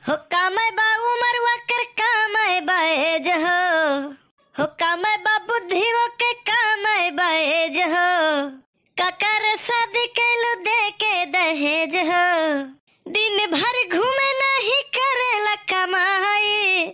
हो कामै बा उमर वकर कामै बाएज हो कामै बा बुद्धि वके कामै बाएज हो ककर शादी कैलू दे के दहेज हो दिन भर घूमे नहीं करेला कमाई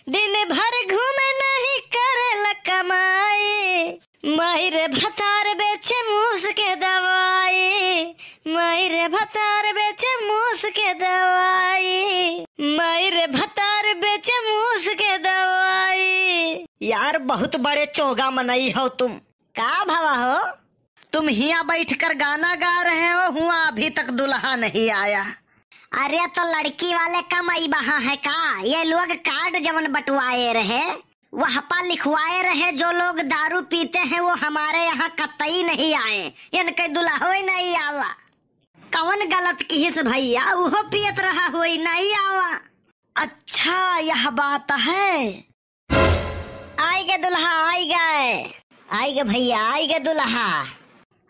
दिन भर घूमे नहीं करेला कमाई मायरे भतार बेचे मूस के दवाई मायरे भतार बेचे मूस के दवाई मायरे भतार बेचे मूस के दवाई। यार बहुत बड़े चोगा मनई हो तुम। का भावा हो? तुम हिया बैठकर गाना गा रहे हो, हुआ अभी तक दुल्हा नहीं आया। अरे तो लड़की वाले कमाई बहा है का? ये लोग कार्ड जवन बंटवाए रहे वहाँ पर लिखवाए रहे जो लोग दारू पीते हैं वो हमारे यहाँ कतई नहीं आए, इनके दुल्हा ही नहीं आवा। कौन गलत किहिस भैया, वो पियत रहा हुई नहीं आवा। अच्छा यह बात है। आई गए दुल्हा, आई गए भैया, आई गए दुल्हा।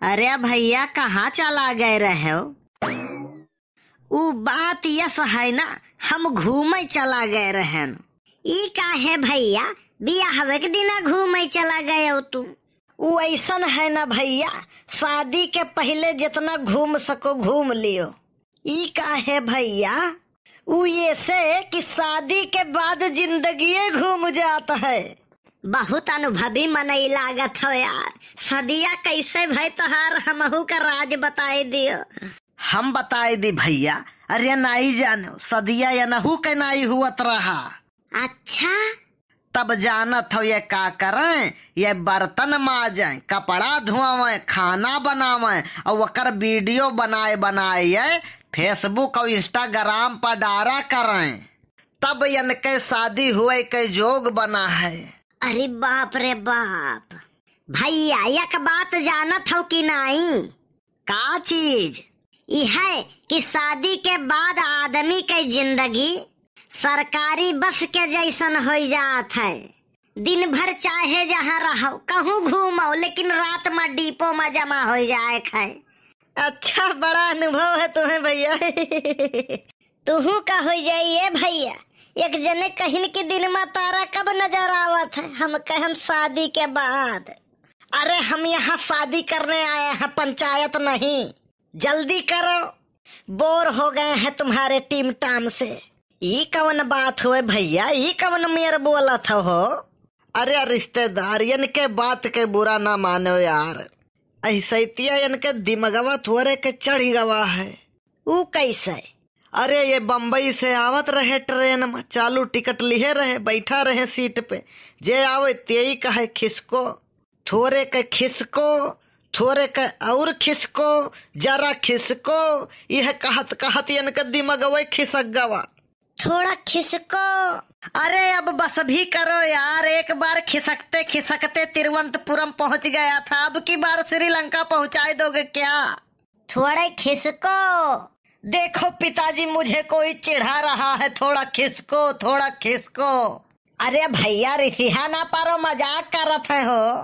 अरे भैया कहाँ चला गए रहे हो? वो बात यस है ना, हम घूमे चला गए रहे। ई का है भैया, बियाह के दिना घूमे चला गए हो तुम? वो ऐसा है ना भैया, शादी के पहले जितना घूम सको घूम लियो। ई का है भैया, वो ये से कि शादी के बाद जिंदगी घूम जाता है। बहुत अनुभवी मनई लागत हो यार। सदिया कैसे भाई तोहार हमहू का राज बताए दियो। हम बताए दी भैया। अरे नहीं जानो सदिया या नहू के नहीं हुआ रहा। अच्छा तब जानत हो ये का करें, ये बर्तन माजें, कपड़ा धोवें, खाना बनावें और वकर वीडियो बनाए ये फेसबुक और इंस्टाग्राम पर डारा करें, तब इनके शादी हुए के जोग बना है। अरे बाप रे बाप। भैया एक बात जानत हो कि नहीं? का चीज? यह है कि शादी के बाद आदमी के जिंदगी सरकारी बस के जैसन हो जात है। दिन भर चाहे जहाँ रहो कहूँ घूमो, लेकिन रात में डिपो में जमा हो जाए है। अच्छा बड़ा अनुभव है तुम्हें भैया। तुहू का हो जाइए भैया। एक जने कहीं के दिन में तारा कब नजर आवत है? हम कहम शादी के बाद। अरे हम यहाँ शादी करने आए हैं, पंचायत नहीं। जल्दी करो, बोर हो गए हैं तुम्हारे टीम टाम से। ई कवन बात हुए भैया, ई कवन मेरे बोलत हो? अरे रिश्तेदार इनके बात के बुरा ना मानो यार। ऐसे इनके दिमगवा थोड़े के चढ़ी गवा है। वो कैसे? अरे ये बम्बई से आवत रहे ट्रेन में, चालू टिकट लिए रहे, बैठा रहे सीट पे। जे आवे तेई कहे खिसको, थोड़े के खिसको, थोड़े के और खिसको, जरा खिसको। यह कहत कहत इनके दिमगवा खिसक गवा। थोड़ा खिसको। अरे अब बस भी करो यार, एक बार खिसकते खिसकते तिरुवनंतपुरम पहुंच गया था, अब की बार श्रीलंका पहुंचाए दोगे क्या? थोड़े खिसको। देखो पिताजी मुझे कोई चिढ़ा रहा है, थोड़ा खिसको, थोड़ा खिसको। अरे भैया रिसिहा ना पारो, मजाक करत है हो।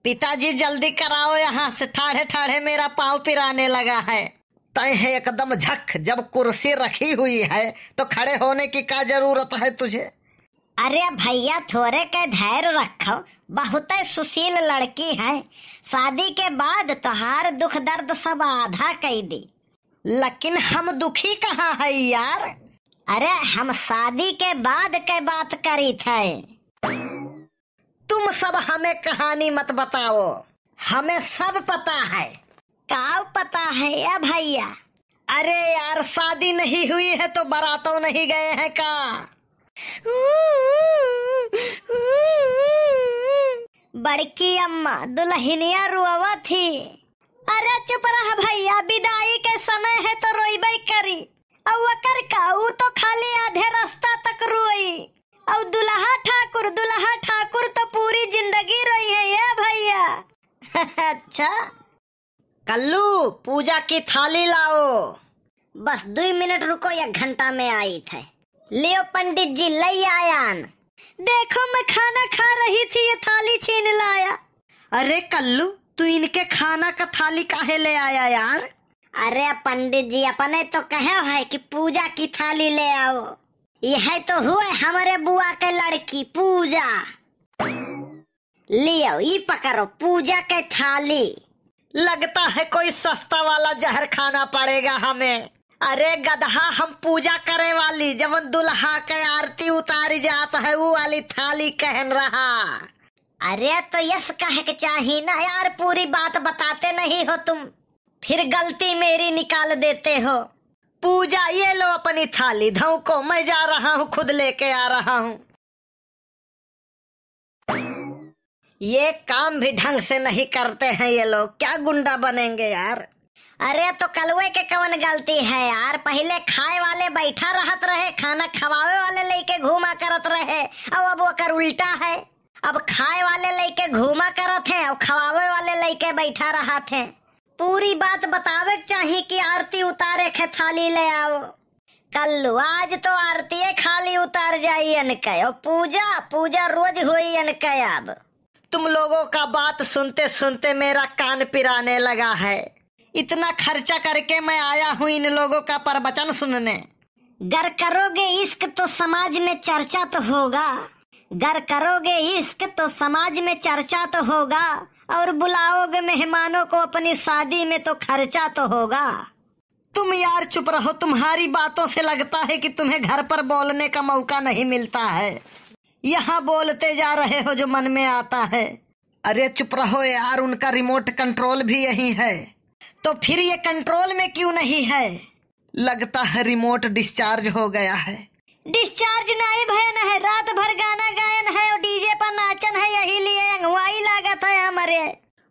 पिताजी जल्दी कराओ, यहाँ से ठाढ़े ठाढ़े मेरा पाँव पिराने लगा है। तय है एकदम झक, जब कुर्सी रखी हुई है तो खड़े होने की क्या जरूरत है तुझे? अरे भैया थोड़े के धैर्य रखो, बहुत सुशील लड़की है। शादी के बाद तोहार दुख दर्द सब आधा कह दी। लेकिन हम दुखी कहाँ है यार? अरे हम शादी के बाद के बात करी थे। तुम सब हमें कहानी मत बताओ, हमें सब पता है। क्या पता है या भैया? अरे यार शादी नहीं हुई है तो बारातों नहीं गए हैं का? बड़की अम्मा दुल्हनिया रोवा थी। अरे चुप रहा भैया, विदाई के समय है तो रोईबे करी। और वकर का वो तो खाली आधे रास्ता तक रोई। और दुल्हा ठाकुर तो पूरी जिंदगी रोई है ये भैया। अच्छा कल्लू पूजा की थाली लाओ। बस 2 मिनट रुको, 1 घंटा में आई थे। लियो पंडित जी लई आयान। देखो मैं खाना खा रही थी, ये थाली छीन लाया। अरे कल्लू तू इनके खाना का थाली काहे ले आया यार? अरे पंडित जी अपने तो कहे है कि पूजा की थाली ले आओ। यह तो हुए हमारे बुआ के लड़की पूजा। लियो ये पकड़ो पूजा के थाली। लगता है कोई सस्ता वाला जहर खाना पड़ेगा हमें। अरे गधा, हम पूजा करे वाली जब दुल्हा के आरती उतारी जात है वो वाली थाली कहन रहा। अरे तो यस कहे के चाहिए ना यार, पूरी बात बताते नहीं हो तुम, फिर गलती मेरी निकाल देते हो। पूजा ये लो अपनी थाली, धऊ को मैं जा रहा हूँ, खुद लेके आ रहा हूँ। ये काम भी ढंग से नहीं करते हैं ये लोग, क्या गुंडा बनेंगे यार। अरे तो कलवे के कौन गलती है यार, पहले खाए वाले बैठा रहत रहे, खाना खवावे वाले लेके घूमा करत रहे, अब वो कर उल्टा है। अब खाए वाले लेके घूमा करत है और खवावे वाले लेके बैठा रहा थे। पूरी बात बतावे चाहिए कि आरती उतारे के थाली ले आओ। कल आज तो आरती खाली उतार जाई अनके, और पूजा रोज हुई अनके। अब तुम लोगों का बात सुनते सुनते मेरा कान पिराने लगा है। इतना खर्चा करके मैं आया हूँ इन लोगों का प्रवचन सुनने। गर करोगे इश्क तो समाज में चर्चा तो होगा, गर करोगे इश्क तो समाज में चर्चा तो होगा, और बुलाओगे मेहमानों को अपनी शादी में तो खर्चा तो होगा। तुम यार चुप रहो, तुम्हारी बातों से लगता है कि तुम्हें घर पर बोलने का मौका नहीं मिलता है। यहाँ बोलते जा रहे हो जो मन में आता है। अरे चुप रहो यार, उनका रिमोट कंट्रोल भी यही है, तो फिर ये कंट्रोल में क्यों नहीं है? लगता है रिमोट डिस्चार्ज हो गया है। डिस्चार्ज नहीं भयन है, रात भर गाना गायन है और डीजे पर नाचन है, यही लिए अंगवाई लागत है हमारे।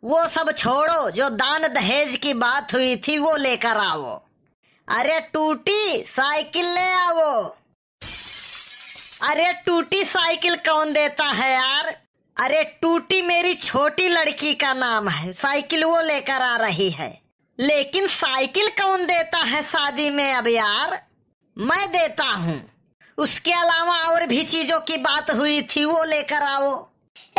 वो सब छोड़ो, जो दान दहेज की बात हुई थी वो लेकर आओ। अरे टूटी साइकिल ले आओ। अरे टूटी साइकिल कौन देता है यार? अरे टूटी मेरी छोटी लड़की का नाम है, साइकिल वो लेकर आ रही है। लेकिन साइकिल कौन देता है शादी में अब यार? मैं देता हूँ। उसके अलावा और भी चीजों की बात हुई थी वो लेकर आओ।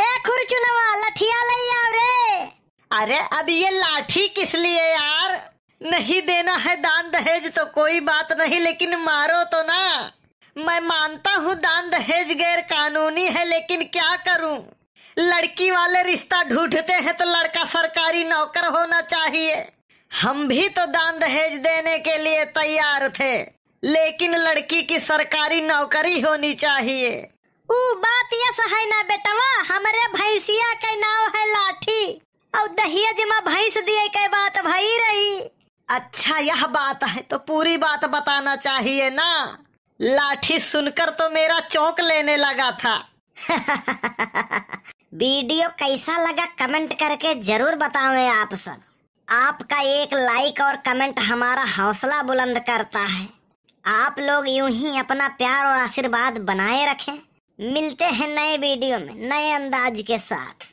ए खुरचुनवा लठिया ले आओ रे। अरे अब ये लाठी किस लिए यार? नहीं देना है दान दहेज तो कोई बात नहीं, लेकिन मारो तो ना। मैं मानता हूँ दान दहेज गैर कानूनी है, लेकिन क्या करूँ? लड़की वाले रिश्ता ढूंढते हैं तो लड़का सरकारी नौकर होना चाहिए। हम भी तो दान दहेज देने के लिए तैयार थे, लेकिन लड़की की सरकारी नौकरी होनी चाहिए। बात यह है ना बेटवा, हमारे भैंसिया के नाव है लाठी, और दहेज में भैंस दिए के बात भई रही। अच्छा यह बात है तो पूरी बात बताना चाहिए ना। लाठी सुनकर तो मेरा चौंक लेने लगा था। वीडियो कैसा लगा कमेंट करके जरूर बताओ आप सब। आपका एक लाइक और कमेंट हमारा हौसला बुलंद करता है। आप लोग यूं ही अपना प्यार और आशीर्वाद बनाए रखें। मिलते हैं नए वीडियो में नए अंदाज के साथ।